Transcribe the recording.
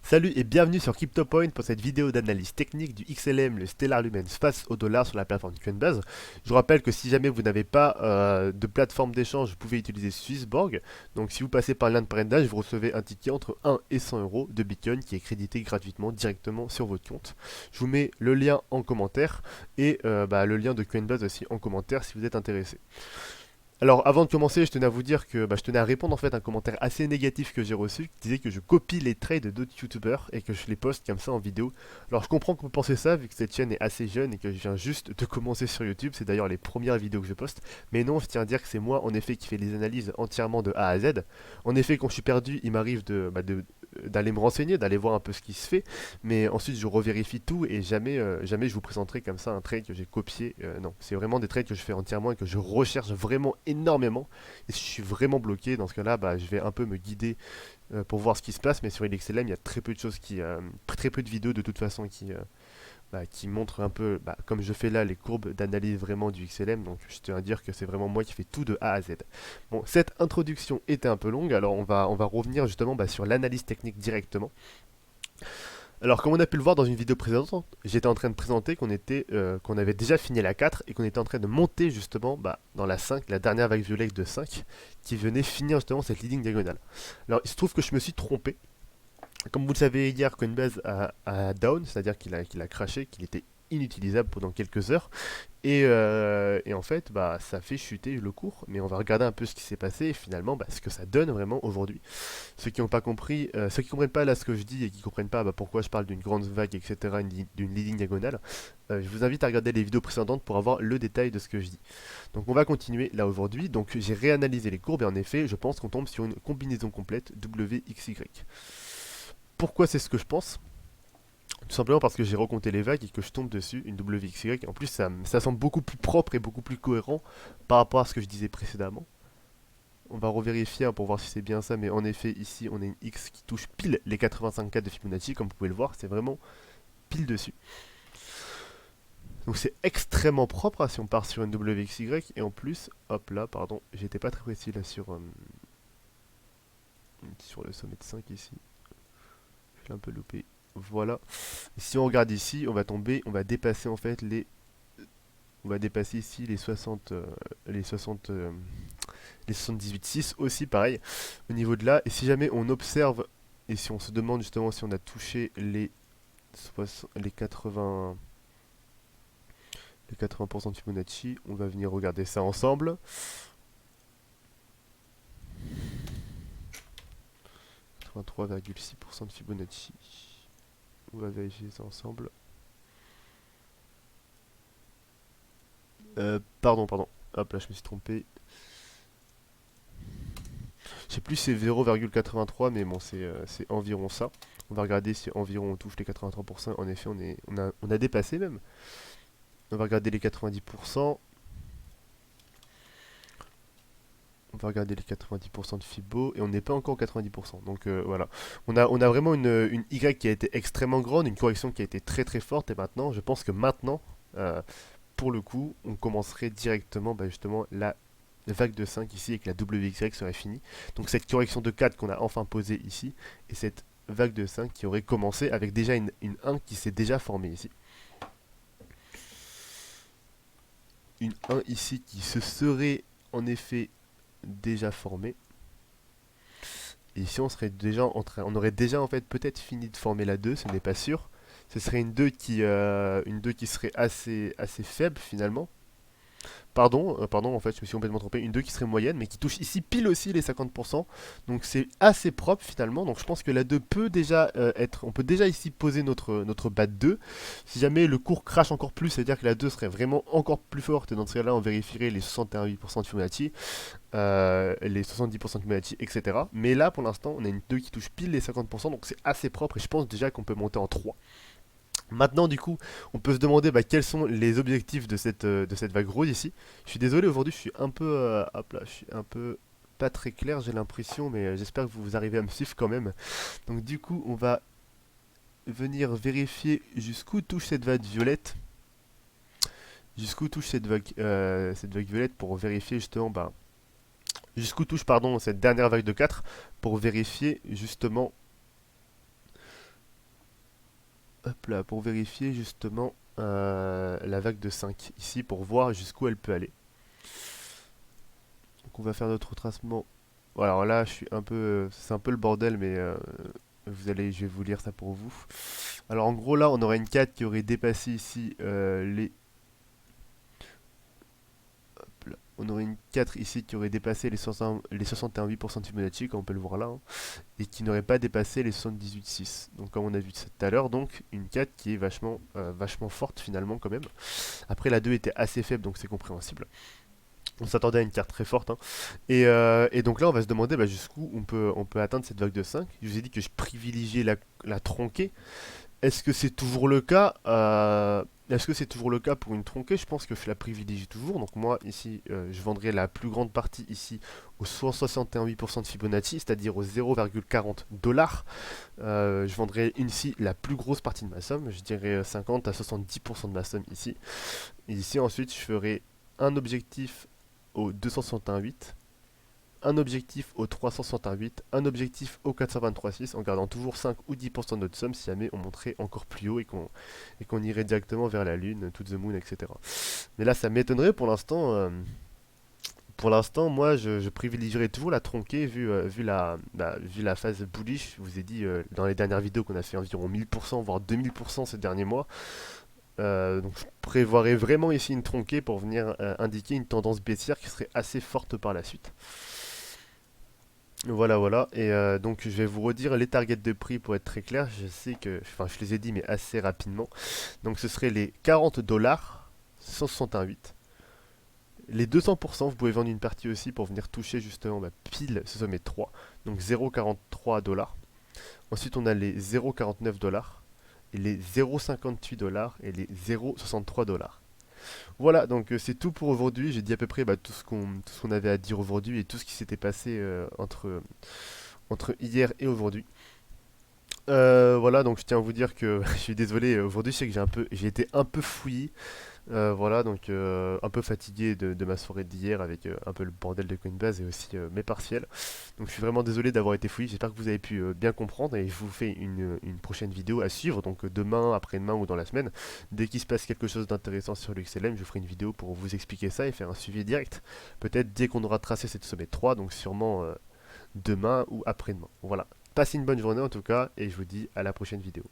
Salut et bienvenue sur CryptoPoint pour cette vidéo d'analyse technique du XLM, le Stellar Lumens face au dollar sur la plateforme Coinbase. Je vous rappelle que si jamais vous n'avez pas de plateforme d'échange, vous pouvez utiliser Swissborg. Donc si vous passez par le lien de parrainage, vous recevez un ticket entre 1 et 100 euros de Bitcoin qui est crédité gratuitement directement sur votre compte. Je vous mets le lien en commentaire et le lien de Coinbase aussi en commentaire si vous êtes intéressé. Alors, avant de commencer, je tenais à vous dire que je tenais à répondre en fait à un commentaire assez négatif que j'ai reçu qui disait que je copie les trades d'autres youtubeurs et que je les poste comme ça en vidéo. Alors, je comprends que vous pensez ça vu que cette chaîne est assez jeune et que je viens juste de commencer sur YouTube. C'est d'ailleurs les premières vidéos que je poste. Mais non, je tiens à dire que c'est moi en effet qui fais les analyses entièrement de A à Z. En effet, quand je suis perdu, il m'arrive d'aller me renseigner, d'aller voir un peu ce qui se fait. Mais ensuite, je revérifie tout et jamais je vous présenterai comme ça un trade que j'ai copié. Non, c'est vraiment des trades que je fais entièrement et que je recherche vraiment énormément. Et si je suis vraiment bloqué, dans ce cas-là, je vais un peu me guider pour voir ce qui se passe. Mais sur LXLM, il y a très peu de choses très peu de vidéos de toute façon qui montrent un peu, comme je fais là, les courbes d'analyse vraiment du XLM. Donc je tiens à dire que c'est vraiment moi qui fais tout de A à Z. Bon, cette introduction était un peu longue, alors on va revenir justement sur l'analyse technique directement. Alors, comme on a pu le voir dans une vidéo précédente, j'étais en train de présenter qu'on avait déjà fini la 4 et qu'on était en train de monter justement dans la 5, la dernière vague violette de 5, qui venait finir justement cette leading diagonale. Alors, il se trouve que je me suis trompé. Comme vous le savez, hier, Coinbase a down, c'est-à-dire qu'il a crashé, qu'il était inutilisable pendant quelques heures. Et en fait, ça fait chuter le cours. Mais on va regarder un peu ce qui s'est passé et finalement ce que ça donne vraiment aujourd'hui. Ceux qui n'ont pas compris, ceux qui comprennent pas là ce que je dis et qui comprennent pas pourquoi je parle d'une grande vague, etc., d'une leading diagonale, je vous invite à regarder les vidéos précédentes pour avoir le détail de ce que je dis. Donc on va continuer là aujourd'hui. Donc j'ai réanalysé les courbes et en effet, je pense qu'on tombe sur une combinaison complète WXY. Pourquoi c'est ce que je pense? Tout simplement parce que j'ai recompté les vagues et que je tombe dessus, une WXY. En plus, ça semble beaucoup plus propre et beaucoup plus cohérent par rapport à ce que je disais précédemment. On va revérifier pour voir si c'est bien ça, mais en effet, ici, on a une X qui touche pile les 85K de Fibonacci, comme vous pouvez le voir, c'est vraiment pile dessus. Donc c'est extrêmement propre si on part sur une WXY, et en plus, hop là, pardon, j'étais pas très précis là sur le sommet de 5 ici, je l'ai un peu loupé, voilà. Et si on regarde ici, on va dépasser en fait on va dépasser ici les 60, les 60, les 78,6 aussi pareil au niveau de là. Et si jamais on observe et si on se demande justement si on a touché les 80 les 80% de Fibonacci, on va venir regarder ça ensemble. 83,6% de Fibonacci. On va vérifier ça ensemble. Pardon. Hop là, je me suis trompé. Je sais plus si c'est 0,83, mais bon, c'est environ ça. On va regarder si environ on touche les 83%. En effet, on a dépassé même. On va regarder les 90%. On va regarder les 90% de Fibo et on n'est pas encore aux 90%. Donc voilà. On a vraiment une Y qui a été extrêmement grande, une correction qui a été très très forte. Et maintenant, je pense que maintenant, pour le coup, on commencerait directement justement la vague de 5 ici et que la WXY serait finie. Donc cette correction de 4 qu'on a enfin posée ici et cette vague de 5 qui aurait commencé avec déjà une 1 qui s'est déjà formée ici. Une 1 ici qui se serait en effet déjà formée. Et ici on serait déjà on aurait déjà en fait peut-être fini de former la 2, ce n'est pas sûr. Ce serait une 2 qui serait assez faible finalement. Pardon, en fait, je me suis complètement trompé. Une 2 qui serait moyenne, mais qui touche ici pile aussi les 50%. Donc c'est assez propre finalement. Donc je pense que la 2 peut déjà être. On peut déjà ici poser notre bas de 2. Si jamais le cours crache encore plus, c'est-à-dire que la 2 serait vraiment encore plus forte. Et dans ce cas-là, on vérifierait les 61,8% de Fibonacci, les 70% de Fibonacci, etc. Mais là, pour l'instant, on a une 2 qui touche pile les 50%. Donc c'est assez propre. Et je pense déjà qu'on peut monter en 3. Maintenant, du coup, on peut se demander quels sont les objectifs de cette vague rouge ici. Je suis désolé, aujourd'hui, je suis un peu, hop là, je suis un peu pas très clair, j'ai l'impression, mais j'espère que vous arrivez à me suivre quand même. Donc, du coup, on va venir vérifier jusqu'où touche cette vague violette. Jusqu'où touche cette vague violette pour vérifier justement, jusqu'où touche, pardon, cette dernière vague de 4 pour vérifier justement hop là, pour vérifier justement la vague de 5 ici pour voir jusqu'où elle peut aller. Donc on va faire notre retracement. Voilà, alors là, je suis un peu, c'est un peu le bordel, mais je vais vous lire ça pour vous. Alors en gros là, on aurait une 4 qui aurait dépassé ici on aurait une 4 ici qui aurait dépassé les 61,8% de Fibonacci, comme on peut le voir là, hein, et qui n'aurait pas dépassé les 78,6. Donc comme on a vu tout à l'heure, donc une 4 qui est vachement forte finalement quand même. Après la 2 était assez faible, donc c'est compréhensible. On s'attendait à une carte très forte, hein. Et donc là, on va se demander jusqu'où on peut atteindre cette vague de 5. Je vous ai dit que je privilégiais la tronquée. Est-ce que c'est toujours le cas Est-ce que c'est toujours le cas pour une tronquée? Je pense que je la privilégie toujours. Donc moi, ici, je vendrai la plus grande partie ici au 61,8% de Fibonacci, c'est-à-dire au 0,40 dollars. Je vendrai ici la plus grosse partie de ma somme. Je dirais 50 à 70% de ma somme ici. Et ici, ensuite, je ferai un objectif au 261,8, un objectif au 368, un objectif au 423,6 en gardant toujours 5 ou 10% de notre somme si jamais on monterait encore plus haut et qu'on irait directement vers la lune, to the moon, etc. Mais là, ça m'étonnerait pour l'instant. Pour l'instant, moi, je privilégierais toujours la tronquée vu la phase bullish. Je vous ai dit dans les dernières vidéos qu'on a fait environ 1000%, voire 2000% ces derniers mois. Donc je prévoirais vraiment ici une tronquée pour venir indiquer une tendance baissière qui serait assez forte par la suite. Voilà, voilà. Et donc je vais vous redire les targets de prix pour être très clair. Je sais que, enfin, je les ai dit, mais assez rapidement. Donc ce serait les 40 dollars, 168. Les 200%, vous pouvez vendre une partie aussi pour venir toucher justement pile ce sommet 3. Donc 0,43 dollars. Ensuite, on a les 0,49 dollars, et les 0,58 dollars et les 0,63 dollars. Voilà, donc c'est tout pour aujourd'hui. J'ai dit à peu près tout ce qu'on avait à dire aujourd'hui et tout ce qui s'était passé entre hier et aujourd'hui. Voilà, donc je tiens à vous dire que je suis désolé, aujourd'hui je sais que j'ai été un peu fouillis. Voilà, donc un peu fatigué de ma soirée d'hier avec un peu le bordel de Coinbase et aussi mes partiels. Donc je suis vraiment désolé d'avoir été fouillé, j'espère que vous avez pu bien comprendre et je vous fais une prochaine vidéo à suivre, donc demain, après-demain ou dans la semaine. Dès qu'il se passe quelque chose d'intéressant sur le XLM, je ferai une vidéo pour vous expliquer ça et faire un suivi direct. Peut-être dès qu'on aura tracé cette sommet 3, donc sûrement demain ou après-demain. Voilà. Passez une bonne journée en tout cas et je vous dis à la prochaine vidéo.